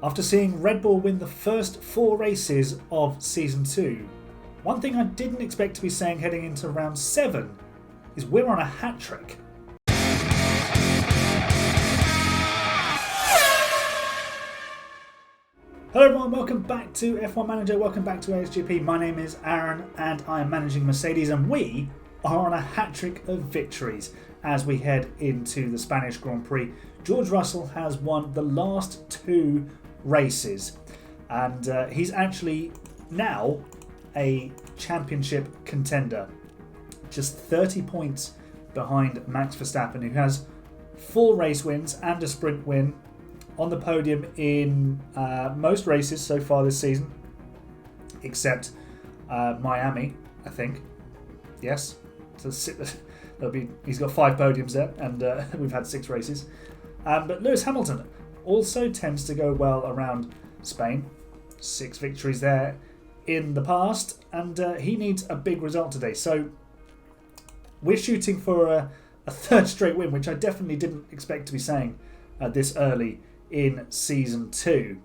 After seeing Red Bull win the first 4 races of Season 2, one thing I didn't expect to be saying heading into round 7 is we're on a hat-trick. Hello everyone, welcome back to F1 Manager, welcome back to ASGP. My name is Aaron and I am managing Mercedes, and we are on a hat-trick of victories as we head into the Spanish Grand Prix. George Russell has won the last 2 races and he's actually now a championship contender, just 30 points behind Max Verstappen, who has 4 race wins and a sprint win, on the podium in most races so far this season, except Miami, I think. Yes, so he's got 5 podiums there, and we've had 6 races. But Lewis Hamilton also tends to go well around Spain. 6 victories there in the past, and he needs a big result today. So we're shooting for a 3rd straight win, which I definitely didn't expect to be saying this early in Season 2.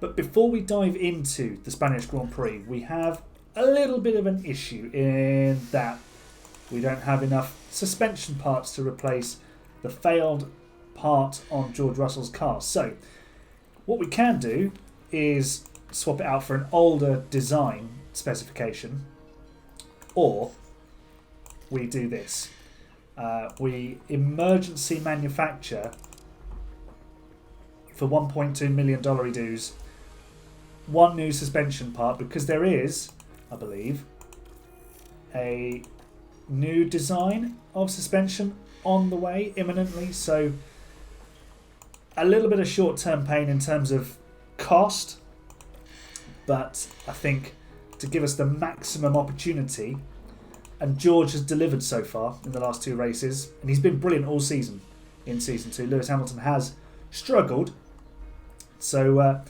But before we dive into the Spanish Grand Prix, we have a little bit of an issue in that we don't have enough suspension parts to replace the failed part on George Russell's car. So what we can do is swap it out for an older design specification, or we do this. We emergency manufacture for $1.2 million dues 1 new suspension part, because there is, I believe, a new design of suspension on the way imminently. So a little bit of short-term pain in terms of cost, but I think to give us the maximum opportunity, and George has delivered so far in the last 2 races, and he's been brilliant all season in Season 2. Lewis Hamilton has struggled, so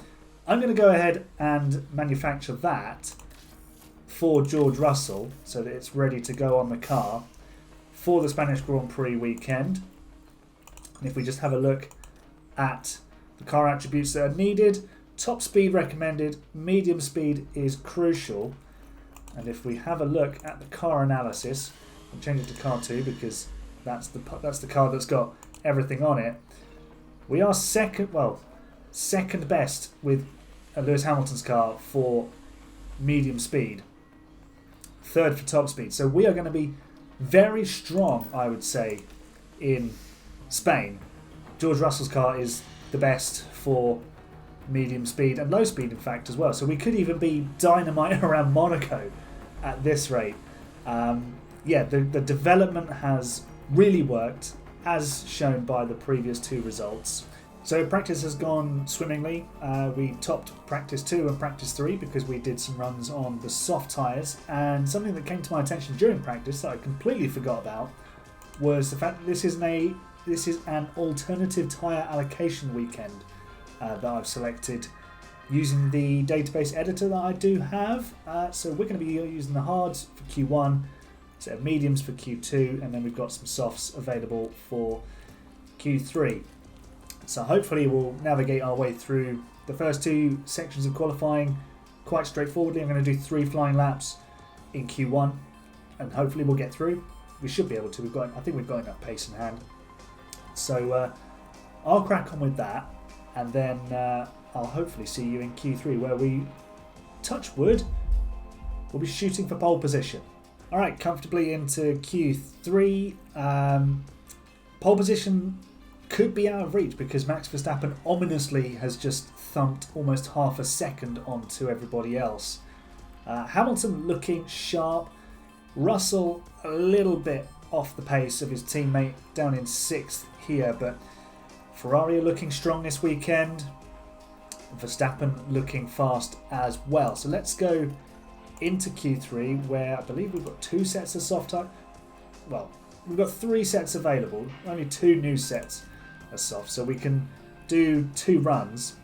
I'm going to go ahead and manufacture that for George Russell so that it's ready to go on the car for the Spanish Grand Prix weekend. And if we just have a look at the car attributes that are needed, top speed recommended, medium speed is crucial. And if we have a look at the car analysis, I'll change it to car 2 because that's the car that's got everything on it. We are second best with Lewis Hamilton's car for medium speed, 3rd for top speed. So we are going to be very strong, I would say, in Spain. George Russell's car is the best for medium speed and low speed, in fact, as well. So we could even be dynamite around Monaco at this rate. The development has really worked, as shown by the previous 2 results. So practice has gone swimmingly. We topped practice 2 and practice 3 because we did some runs on the soft tyres, and something that came to my attention during practice that I completely forgot about was the fact that this is an alternative tyre allocation weekend that I've selected using the database editor that I do have. So we're going to be using the hards for Q1, set of mediums for Q2, and then we've got some softs available for Q3. So hopefully we'll navigate our way through the first 2 sections of qualifying quite straightforwardly. I'm going to do 3 flying laps in Q1 and hopefully we'll get through. We should be able to. I think we've got enough pace in hand. So I'll crack on with that, and then I'll hopefully see you in Q3 where we, touch wood, we'll be shooting for pole position. Alright, comfortably into Q3. Pole position could be out of reach because Max Verstappen ominously has just thumped almost half a second onto everybody else. Hamilton looking sharp. Russell a little bit off the pace of his teammate, down in 6th here, but Ferrari are looking strong this weekend. Verstappen looking fast as well. So let's go into Q3 where I believe we've got 2 sets of soft tyre. Well, we've got 3 sets available, only 2 new sets of soft, so we can do 2 runs.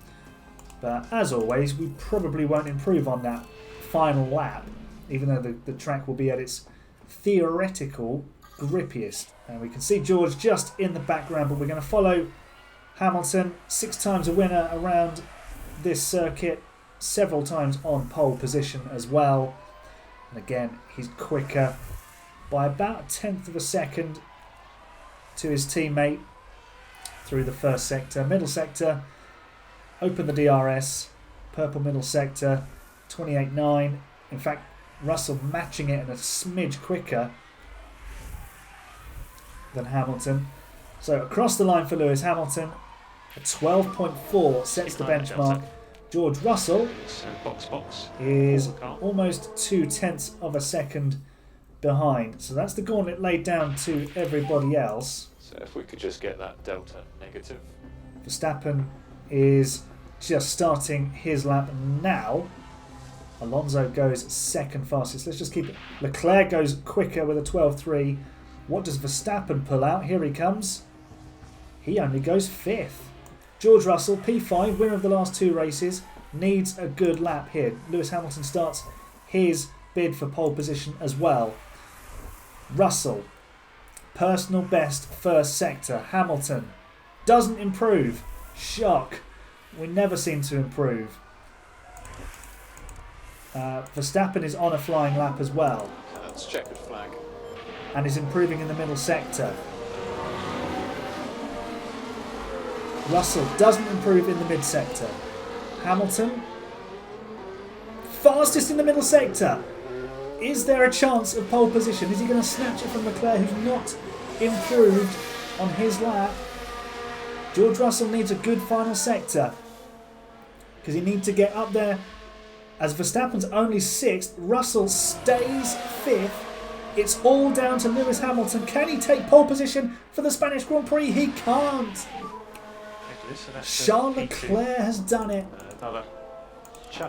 But as always, we probably won't improve on that final lap, even though the track will be at its theoretical grippiest. And we can see George just in the background, but we're going to follow Hamilton, 6 times a winner around this circuit, several times on pole position as well. And again, he's quicker by about a tenth of a second to his teammate through the first sector. Middle sector, open the DRS, purple middle sector, 28.9. In fact, Russell matching it and a smidge quicker than Hamilton. So across the line for Lewis Hamilton, a 12.4 sets the benchmark. George Russell is almost 0.2 of a second behind. So that's the gauntlet laid down to everybody else. So if we could just get that delta negative. Verstappen is just starting his lap now. Alonso goes second fastest. Let's just keep it. Leclerc goes quicker with a 12.3. What does Verstappen pull out? Here he comes. He only goes 5th. George Russell, P5, winner of the last 2 races, needs a good lap here. Lewis Hamilton starts his bid for pole position as well. Russell, personal best first sector. Hamilton doesn't improve. Shock. We never seem to improve. Verstappen is on a flying lap as well. That's checkered flag. And is improving in the middle sector. Russell doesn't improve in the mid sector. Hamilton, fastest in the middle sector. Is there a chance of pole position? Is he going to snatch it from Leclerc, who's not improved on his lap? George Russell needs a good final sector because he needs to get up there. As Verstappen's only 6th, Russell stays 5th. It's all down to Lewis Hamilton. Can he take pole position for the Spanish Grand Prix? He can't. Charles Leclerc has done it.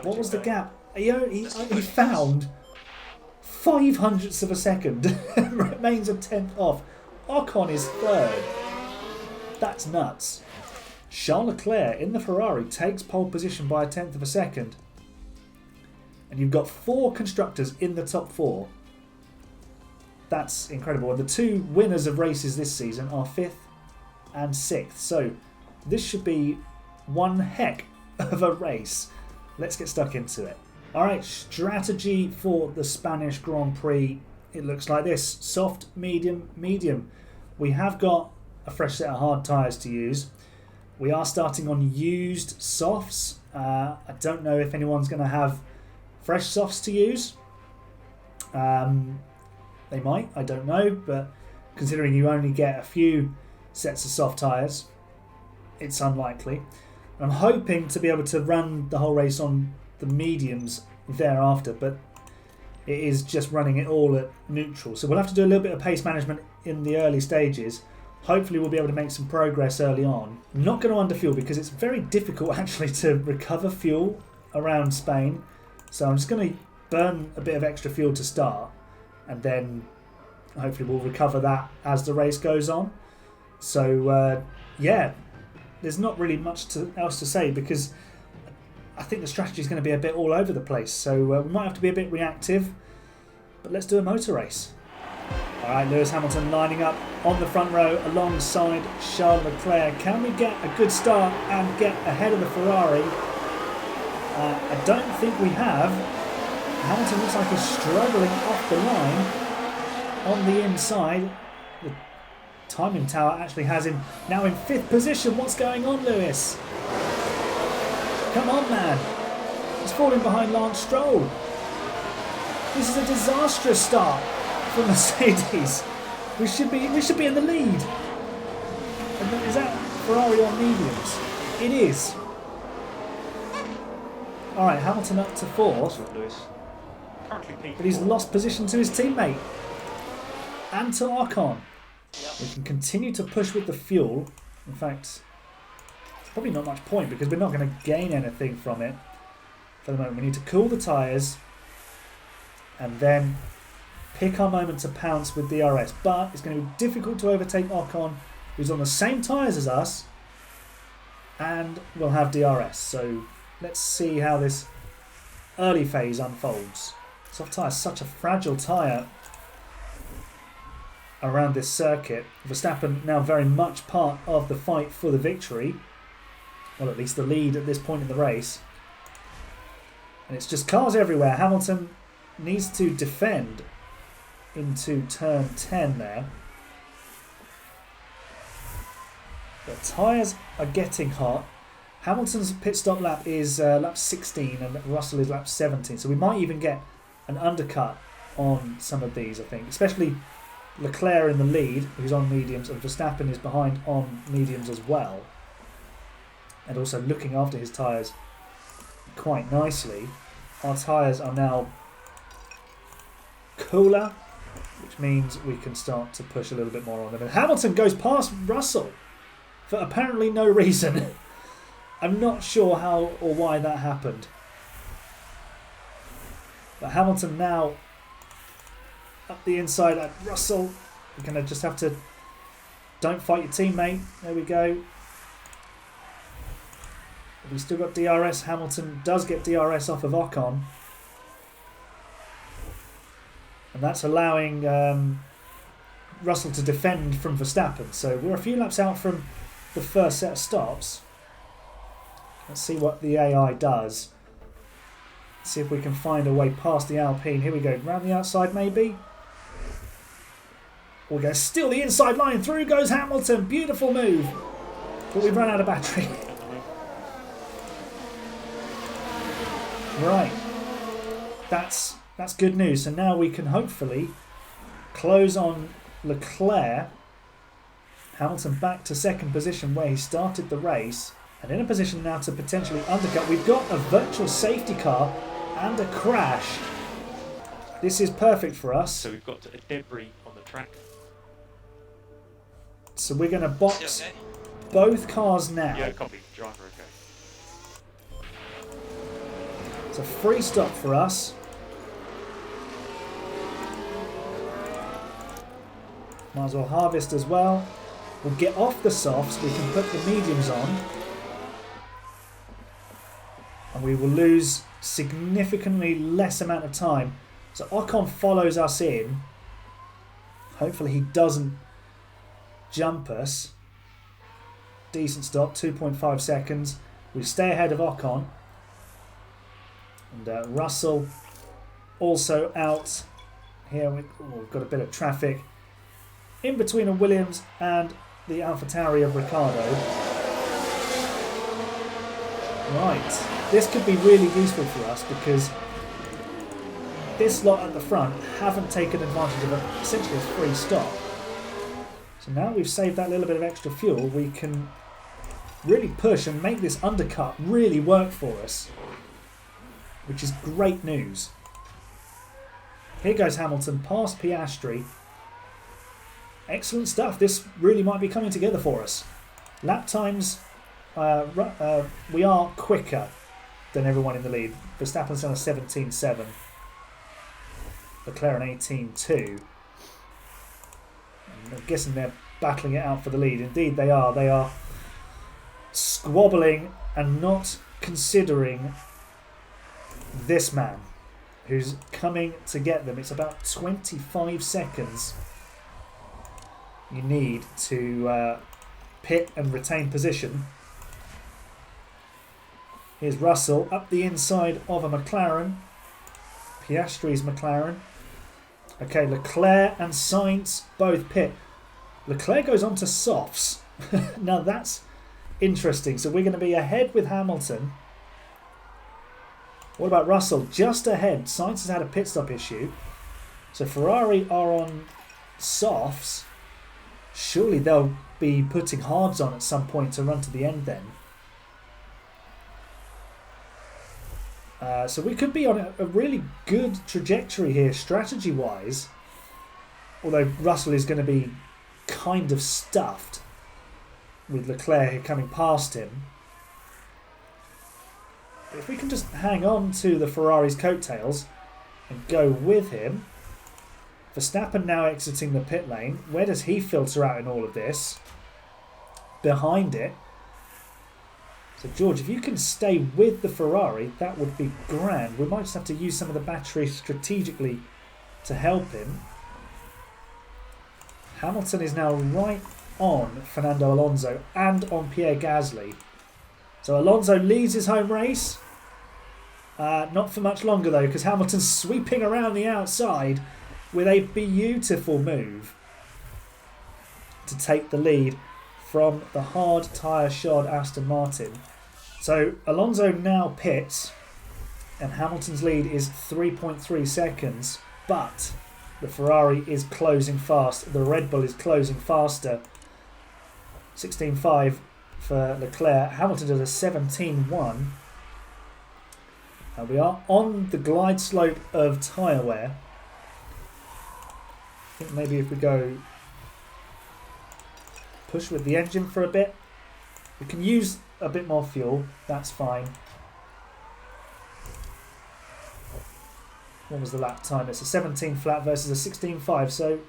What was the gap? He found 0.05 of a second. Remains a 10th off. Ocon is 3rd. That's nuts. Charles Leclerc in the Ferrari takes pole position by a 10th of a second. And you've got 4 constructors in the top 4. That's incredible. And the 2 winners of races this season are 5th and 6th. So this should be one heck of a race. Let's get stuck into it. Alright, strategy for the Spanish Grand Prix. It looks like this. Soft, medium, medium. We have got a fresh set of hard tyres to use. We are starting on used softs. I don't know if anyone's going to have fresh softs to use. They might, I don't know. But considering you only get a few sets of soft tyres, it's unlikely. I'm hoping to be able to run the whole race on the mediums thereafter, but it is just running it all at neutral. So we'll have to do a little bit of pace management in the early stages. Hopefully we'll be able to make some progress early on. I'm not going to underfuel because it's very difficult actually to recover fuel around Spain. So I'm just going to burn a bit of extra fuel to start, and then hopefully we'll recover that as the race goes on. So yeah, there's not really much else to say because I think the strategy is going to be a bit all over the place. So we might have to be a bit reactive, but let's do a motor race. Alright, Lewis Hamilton lining up on the front row alongside Charles Leclerc. Can we get a good start and get ahead of the Ferrari? I don't think we have. Hamilton looks like he's struggling off the line on the inside. The timing tower actually has him now in 5th position. What's going on, Lewis? Come on, man. He's falling behind Lance Stroll. This is a disastrous start for Mercedes. We should be in the lead. And is that Ferrari on mediums? It is. Alright, Hamilton up to 4th. But he's lost position to his teammate. And to Ocon. We can continue to push with the fuel. In fact, it's probably not much point because we're not going to gain anything from it for the moment. We need to cool the tyres and then pick our moment to pounce with DRS. But it's going to be difficult to overtake Ocon, who's on the same tyres as us, and we'll have DRS. So let's see how this early phase unfolds. Soft tyre is such a fragile tyre around this circuit. Verstappen now very much part of the fight for the victory. Well, at least the lead at this point in the race. And it's just cars everywhere. Hamilton needs to defend into turn 10 there. The tyres are getting hot. Hamilton's pit stop lap is lap 16 and Russell is lap 17. So we might even get an undercut on some of these, I think. Especially Leclerc in the lead, who's on mediums, and Verstappen is behind on mediums as well. And also looking after his tyres quite nicely. Our tyres are now cooler, which means we can start to push a little bit more on them. And Hamilton goes past Russell for apparently no reason. I'm not sure how or why that happened. But Hamilton now up the inside at Russell. We're going to just have to... Don't fight your teammate. There we go. We've still got DRS. Hamilton does get DRS off of Ocon. And that's allowing Russell to defend from Verstappen. So we're a few laps out from the first set of stops. Let's see what the AI does. See if we can find a way past the Alpine. Here we go. Round the outside maybe. We're going to steal the inside line. Through goes Hamilton. Beautiful move. But we've run out of battery. Right. That's good news. So now we can hopefully close on Leclerc. Hamilton back to second position where he started the race. And in a position now to potentially undercut. We've got a virtual safety car and a crash. This is perfect for us. So we've got a debris on the track. So we're going to box both cars now. Yeah, copy. Driver, okay. It's a free stop for us. Might as well harvest as well. We'll get off the softs. We can put the mediums on. And we will lose significantly less amount of time. So Ocon follows us in. Hopefully he doesn't jump us. Decent stop, 2.5 seconds. We stay ahead of Ocon. And Russell also out. Here we've got a bit of traffic in between a Williams and the AlphaTauri of Ricciardo. Right. This could be really useful for us because this lot at the front haven't taken advantage of essentially a free stop. So now we've saved that little bit of extra fuel, we can really push and make this undercut really work for us, which is great news. Here goes Hamilton past Piastri. Excellent stuff. This really might be coming together for us. Lap times, we are quicker than everyone in the lead. Verstappen's on a 17.7. Leclerc an 18.2. I'm guessing they're battling it out for the lead. Indeed they are. They are squabbling and not considering this man who's coming to get them. It's about 25 seconds you need to pit and retain position. Here's Russell up the inside of a McLaren. Piastri's McLaren. Okay, Leclerc and Sainz both pit. Leclerc goes on to softs. Now that's interesting. So we're going to be ahead with Hamilton. What about Russell? Just ahead. Sainz has had a pit stop issue. So Ferrari are on softs. Surely they'll be putting hards on at some point to run to the end then. So we could be on a really good trajectory here strategy-wise. Although Russell is going to be kind of stuffed with Leclerc coming past him. But if we can just hang on to the Ferrari's coattails and go with him. Verstappen now exiting the pit lane. Where does he filter out in all of this? Behind it. So George, if you can stay with the Ferrari, that would be grand. We might just have to use some of the battery strategically to help him. Hamilton is now right on Fernando Alonso and on Pierre Gasly. So Alonso leads his home race. Not for much longer though, because Hamilton's sweeping around the outside with a beautiful move to take the lead from the hard tyre shod Aston Martin. So Alonso now pits and Hamilton's lead is 3.3 seconds, but the Ferrari is closing fast. The Red Bull is closing faster. 16.5 for Leclerc. Hamilton does a 17.1. And we are on the glide slope of tyre wear. I think maybe if we go push with the engine for a bit, we can use a bit more fuel. That's fine. What was the lap time? It's a 17 flat versus a 16.5, so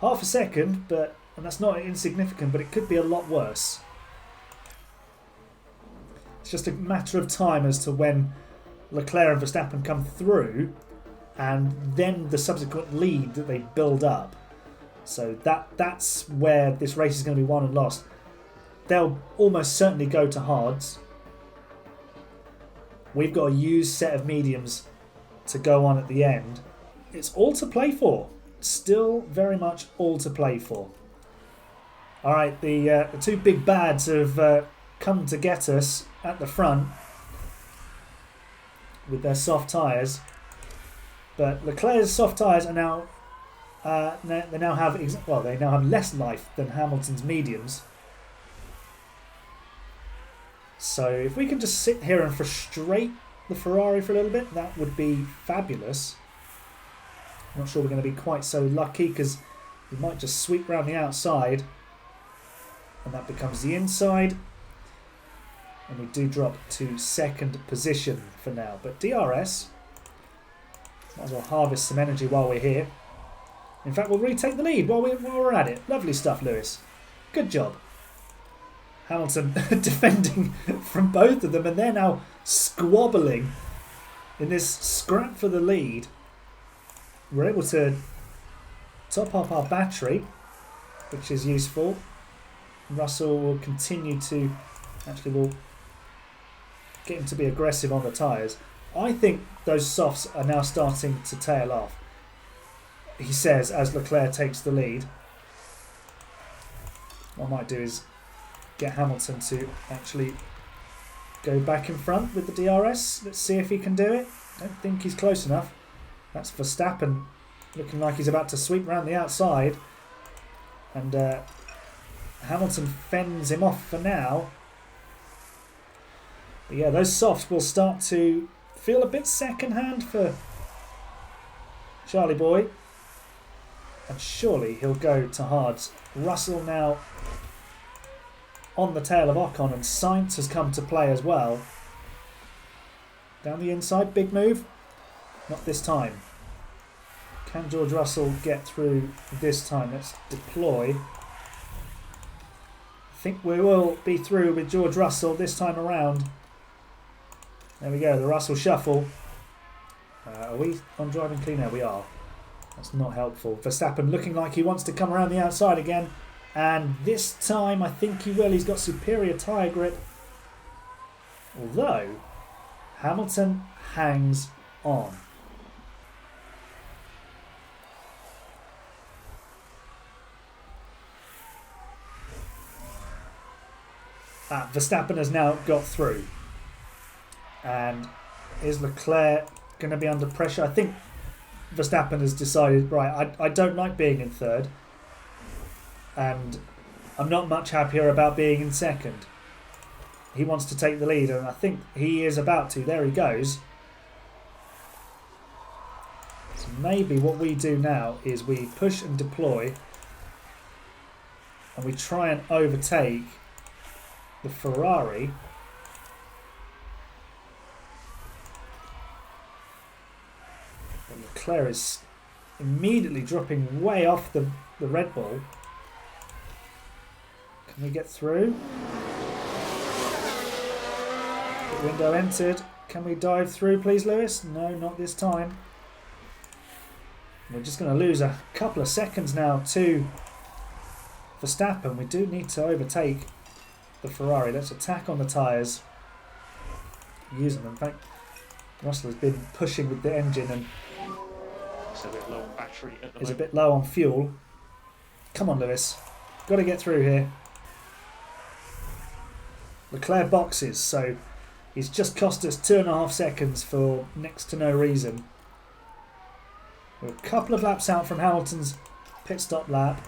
half a second, and that's not insignificant, but it could be a lot worse. It's just a matter of time as to when Leclerc and Verstappen come through and then the subsequent lead that they build up. So that's where this race is going to be won and lost. They'll almost certainly go to hards. We've got a used set of mediums to go on at the end. It's all to play for. Still very much all to play for. Alright, the two big bads have come to get us at the front with their soft tyres. But Leclerc's soft tyres are now they now have less life than Hamilton's mediums. So if we can just sit here and frustrate the Ferrari for a little bit, that would be fabulous. I'm not sure we're going to be quite so lucky because we might just sweep round the outside and that becomes the inside, and we do drop to second position for now. But DRS, might as well harvest some energy while we're here. In fact, we'll retake the lead while we're at it. Lovely stuff, Lewis. Good job. Hamilton defending from both of them, and they're now squabbling in this scrap for the lead. We're able to top up our battery, which is useful. Russell will continue to... Actually, we'll get him to be aggressive on the tyres. I think those softs are now starting to tail off, he says, as Leclerc takes the lead. What I might do is get Hamilton to actually go back in front with the DRS. Let's see if he can do it. I don't think he's close enough. That's Verstappen looking like he's about to sweep around the outside. And Hamilton fends him off for now. But yeah, those softs will start to feel a bit second-hand for Charlie Boy. And surely he'll go to hards. Russell now on the tail of Ocon, and Sainz has come to play as well. Down the inside, big move. Not this time. Can George Russell get through this time? Let's deploy. I think we will be through with George Russell this time around. There we go, the Russell shuffle. Are we on driving clean? There we are. That's not helpful. Verstappen looking like he wants to come around the outside again. And this time I think he will. He's got superior tyre grip. Although Hamilton hangs on. Verstappen has now got through. And is Leclerc going to be under pressure? I think Verstappen has decided, right, I don't like being in third. And I'm not much happier about being in second. He wants to take the lead, and I think he is about to. There he goes. So maybe what we do now is we push and deploy, and we try and overtake the Ferrari. And Leclerc is immediately dropping way off the Red Bull. Can we get through? The window entered. Can we dive through, please, Lewis? No, not this time. We're just going to lose a couple of seconds now to Verstappen. We do need to overtake the Ferrari. Let's attack on the tyres. using them. In fact, Russell has been pushing with the engine and It's a bit low on battery at the is a moment. bit low on fuel. Come on, Lewis. Got to get through here. Leclerc boxes, so he's just cost us 2.5 seconds for next to no reason. We're a couple of laps out from Hamilton's pit stop lap.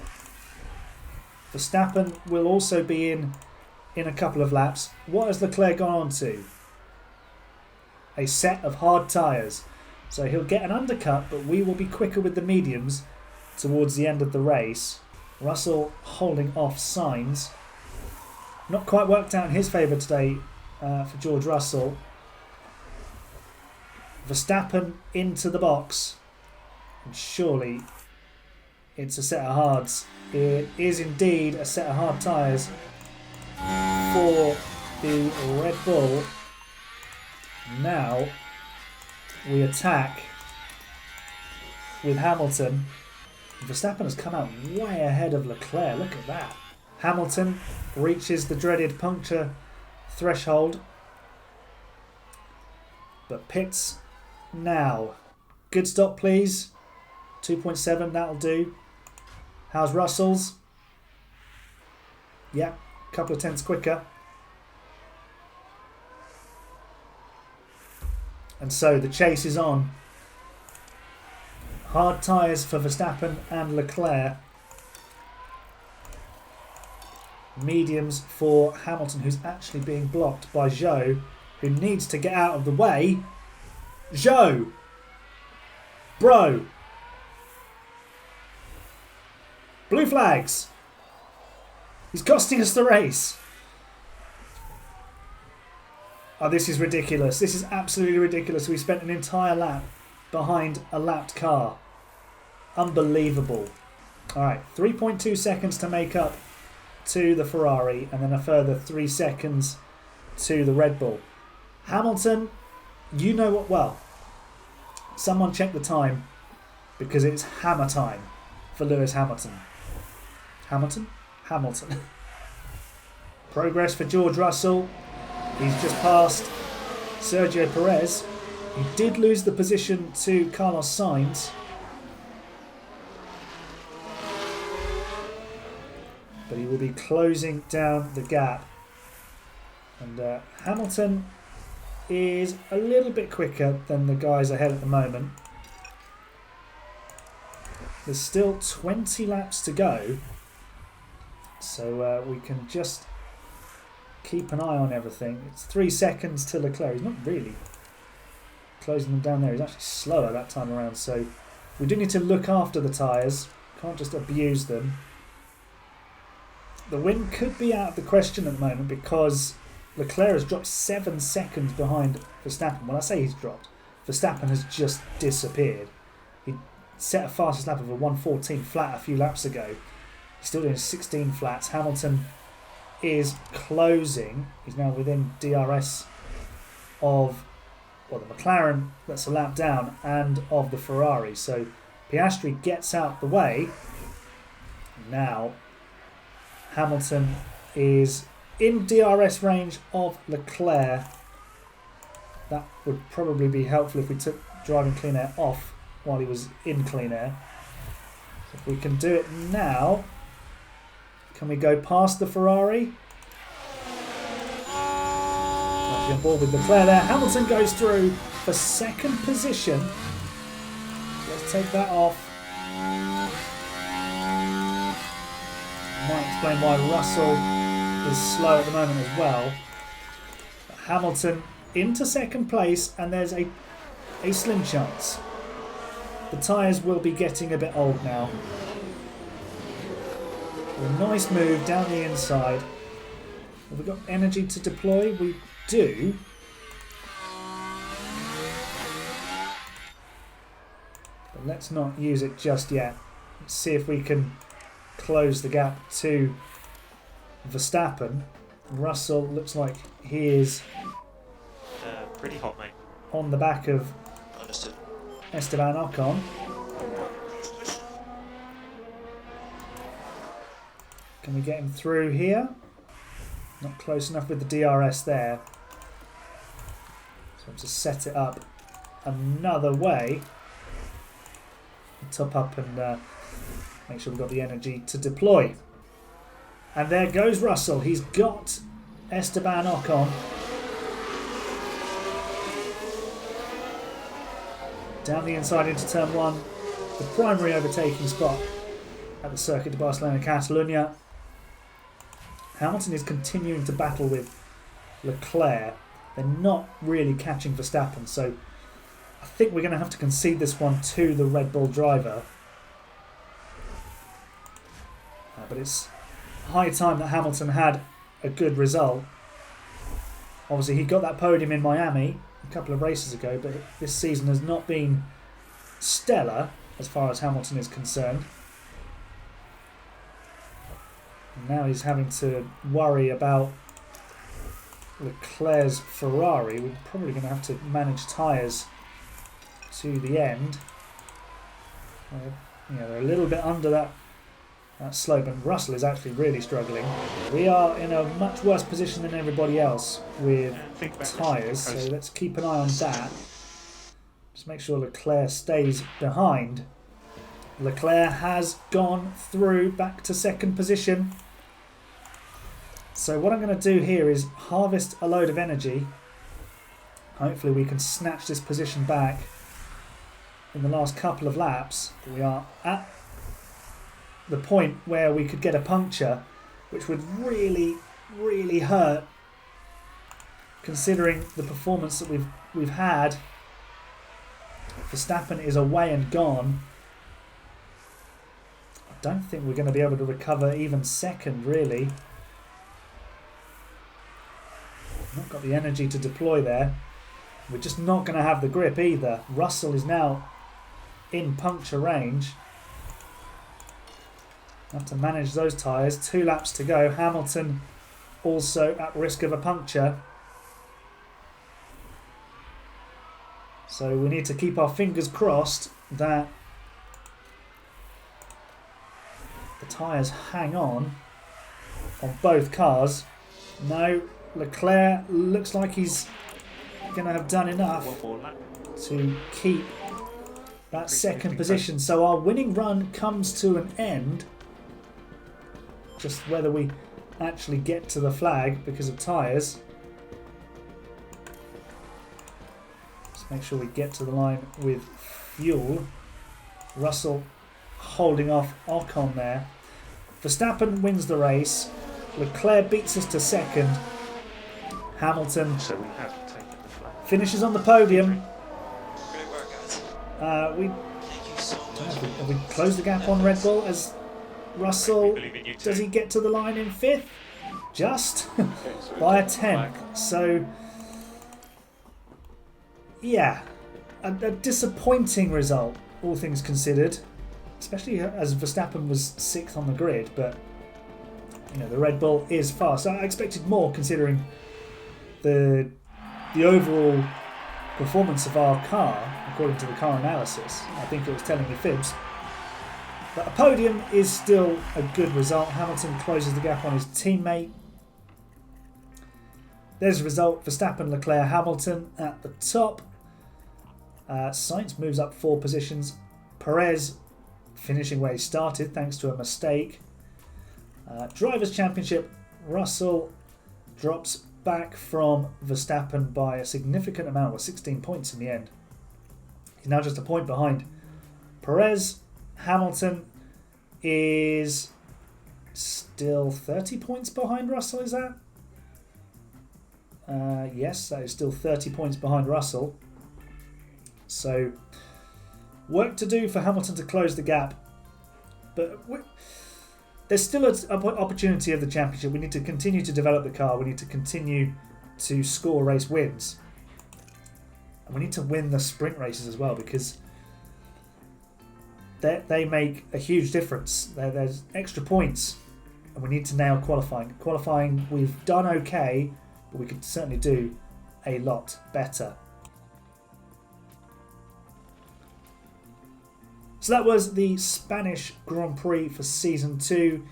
Verstappen will also be in a couple of laps. What has Leclerc gone on to? A set of hard tyres. So he'll get an undercut, but we will be quicker with the mediums towards the end of the race. Russell holding off Sainz. Not quite worked out in his favour today for George Russell. Verstappen into the box. And surely it's a set of hards. It is indeed a set of hard tyres for the Red Bull. Now we attack with Hamilton. Verstappen has come out way ahead of Leclerc. Look at that. Hamilton reaches the dreaded puncture threshold, but pits now. Good stop, please. 2.7, that'll do. How's Russell's? Yep, a couple of tenths quicker. And so the chase is on. Hard tyres for Verstappen and Leclerc. Mediums for Hamilton, who's actually being blocked by Zhou, who needs to get out of the way. Zhou! Bro! Blue flags! He's costing us the race. Oh, this is ridiculous. This is absolutely ridiculous. We spent an entire lap behind a lapped car. Unbelievable. Alright, 3.2 seconds to make up to the Ferrari, and then a further 3 seconds to the Red Bull. Hamilton, you know what? Well, someone check the time, because it's hammer time for Lewis Hamilton. Hamilton? Hamilton. Progress for George Russell. He's just passed Sergio Perez. He did lose the position to Carlos Sainz. But he will be closing down the gap. And Hamilton is a little bit quicker than the guys ahead at the moment. There's still 20 laps to go. So we can just keep an eye on everything. It's 3 seconds to Leclerc. He's not really closing them down there. He's actually slower that time around. So we do need to look after the tyres. Can't just abuse them. The win could be out of the question at the moment because Leclerc has dropped 7 seconds behind Verstappen. When I say he's dropped, Verstappen has just disappeared. He set a fastest lap of a 1:14 flat a few laps ago. He's still doing 16 flats. Hamilton is closing. He's now within DRS of, well, the McLaren that's a lap down and of the Ferrari. So Piastri gets out the way. Now Hamilton is in DRS range of Leclerc. That would probably be helpful if we took driving clean air off while he was in clean air. If we can do it now, can we go past the Ferrari? Actually on board with Leclerc there. Hamilton goes through for second position. Let's take that off. Might explain why Russell is slow at the moment as well. But Hamilton into second place, and there's a slim chance. The tyres will be getting a bit old now. A nice move down the inside. Have we got energy to deploy? We do. But let's not use it just yet. Let's see if we can close the gap to Verstappen. Russell looks like he is Pretty hot, mate. on the back of Understood. Esteban Ocon. Can we get him through here? Not close enough with the DRS there. So to set it up another way, top up and make sure we've got the energy to deploy. And there goes Russell. He's got Esteban Ocon. Down the inside into turn 1. The primary overtaking spot at the Circuit de Barcelona Catalunya. Hamilton is continuing to battle with Leclerc. They're not really catching Verstappen, so I think we're going to have to concede this one to the Red Bull driver. But it's high time that Hamilton had a good result. Obviously, he got that podium in Miami a couple of races ago, but this season has not been stellar as far as Hamilton is concerned. And now he's having to worry about Leclerc's Ferrari. We're probably going to have to manage tyres to the end. They're a little bit under that slope, and Russell is actually really struggling. We are in a much worse position than everybody else with tyres, so let's keep an eye on that. Just make sure Leclerc stays behind. Leclerc has gone through back to second position. So what I'm going to do here is harvest a load of energy. Hopefully we can snatch this position back in the last couple of laps. We are at the point where we could get a puncture, which would really, really hurt considering the performance that we've had. Verstappen is away and gone. I don't think we're going to be able to recover even second, really. Not got the energy to deploy there. We're just not going to have the grip either. Russell is now in puncture range. Have to manage those tyres. 2 laps to go. Hamilton also at risk of a puncture. So we need to keep our fingers crossed that the tyres hang on both cars. No, Leclerc looks like he's going to have done enough to keep that second position. So our winning run comes to an end. Just whether we actually get to the flag because of tyres. Just make sure we get to the line with fuel. Russell holding off Ocon there. Verstappen wins the race. Leclerc beats us to second. Hamilton finishes on the podium. Great work, guys. We Thank you so much. have we closed the gap on Red Bull as Russell, does he get to the line in 5th? Just by a 10th. So, yeah, a disappointing result, all things considered, especially as Verstappen was 6th on the grid. But the Red Bull is fast. I expected more considering the overall performance of our car, according to the car analysis. I think it was telling me fibs. But a podium is still a good result. Hamilton closes the gap on his teammate. There's a result. Verstappen, Leclerc, Hamilton at the top. Sainz moves up 4 positions. Perez finishing where he started thanks to a mistake. Drivers' Championship, Russell drops back from Verstappen by a significant amount, with 16 points in the end. He's now just a point behind Perez. Hamilton is still 30 points behind Russell, is that? Yes, that is still 30 points behind Russell. So, work to do for Hamilton to close the gap. But there's still an opportunity of the championship. We need to continue to develop the car. We need to continue to score race wins. And we need to win the sprint races as well, because they make a huge difference. There's extra points, and we need to nail qualifying. Qualifying, we've done okay, but we could certainly do a lot better. So that was the Spanish Grand Prix for Season 2.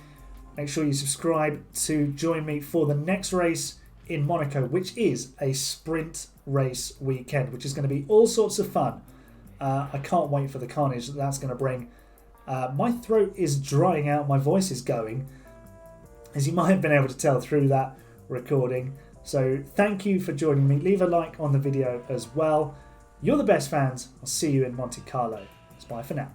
Make sure you subscribe to join me for the next race in Monaco, which is a sprint race weekend, which is going to be all sorts of fun. I can't wait for the carnage that that's going to bring. My throat is drying out, my voice is going, as you might have been able to tell through that recording. So thank you for joining me. Leave a like on the video as well. You're the best fans. I'll see you in Monte Carlo. Bye for now.